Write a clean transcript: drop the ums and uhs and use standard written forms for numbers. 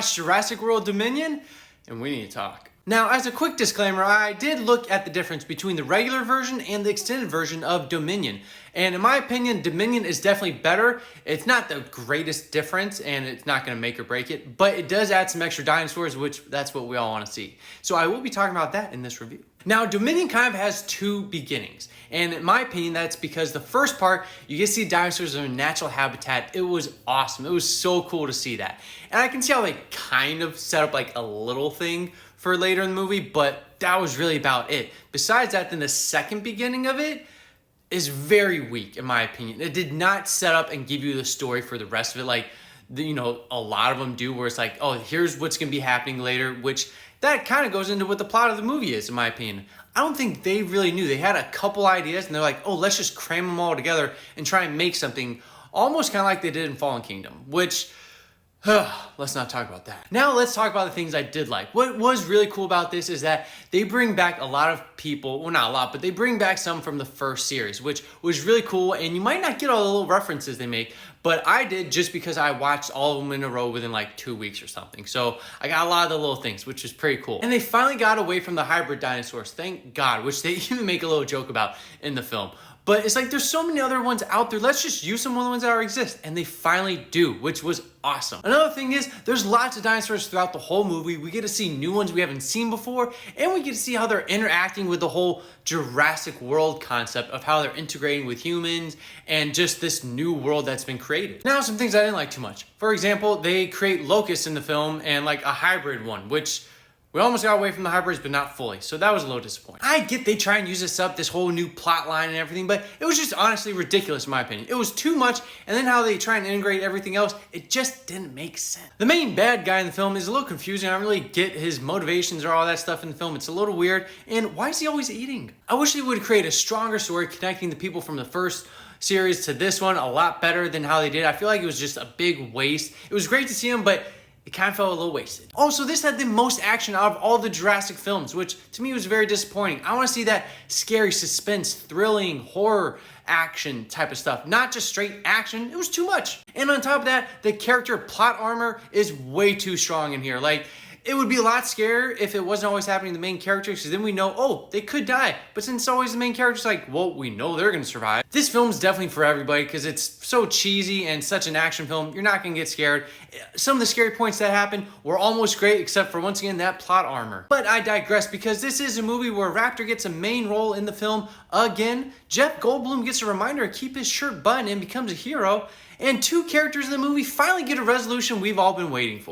watched Jurassic World Dominion, and we need to talk. Now, as a quick disclaimer, I did look at the difference between the regular version and the extended version of Dominion. And in my opinion, Dominion is definitely better. It's not the greatest difference, and it's not going to make or break it, but it does add some extra dinosaurs, which that's what we all want to see. So I will be talking about that in this review. Now, Dominion kind of has two beginnings. And in my opinion, that's because the first part, you get to see dinosaurs in their natural habitat. It was awesome. It was so cool to see that. And I can see how they kind of set up like a little thing for later in the movie, but that was really about it. Besides that, then the second beginning of it is very weak, in my opinion. It did not set up and give you the story for the rest of it like, a lot of them do, where it's like, oh, here's what's going to be happening later, which that kind of goes into what the plot of the movie is, in my opinion. I don't think they really knew. They had a couple ideas, and they're like, oh, let's just cram them all together and try and make something almost kind of like they did in Fallen Kingdom, which... let's not talk about that. Now let's talk about the things I did like. What was really cool about this is that they bring back a lot of people, well, not a lot, but they bring back some from the first series, which was really cool. And you might not get all the little references they make, but I did just because I watched all of them in a row within like 2 weeks or something. So I got a lot of the little things, which is pretty cool. And they finally got away from the hybrid dinosaurs, thank God, which they even make a little joke about in the film. But it's like, there's so many other ones out there. Let's just use some of the ones that already exist. And they finally do, which was awesome. Another thing is, there's lots of dinosaurs throughout the whole movie. We get to see new ones we haven't seen before. And we get to see how they're interacting with the whole Jurassic World concept of how they're integrating with humans and just this new world that's been created. Now, some things I didn't like too much. For example, they create locusts in the film and like a hybrid one, which... we almost got away from the hybrids, but not fully, so that was a little disappointing. I get they try and use this whole new plot line and everything, but it was just honestly ridiculous in my opinion. It was too much, and then how they try and integrate everything else, it just didn't make sense. The main bad guy in the film is a little confusing. I don't really get his motivations or all that stuff in the film. It's a little weird, and why is he always eating? I wish they would create a stronger story connecting the people from the first series to this one a lot better than how they did. I feel like it was just a big waste. It was great to see him, but it kind of felt a little wasted. Also, this had the most action out of all the Jurassic films, which to me was very disappointing. I want to see that scary suspense, thrilling, horror action type of stuff, not just straight action. It was too much. And on top of that, the character plot armor is way too strong in here. Like, it would be a lot scarier if it wasn't always happening to the main characters, because then we know, oh, they could die. But since it's always the main characters, like, well, we know they're going to survive. This film's definitely for everybody because it's so cheesy and such an action film. You're not going to get scared. Some of the scary points that happen were almost great, except for, once again, that plot armor. But I digress, because this is a movie where Raptor gets a main role in the film again. Jeff Goldblum gets a reminder to keep his shirt buttoned and becomes a hero. And two characters in the movie finally get a resolution we've all been waiting for.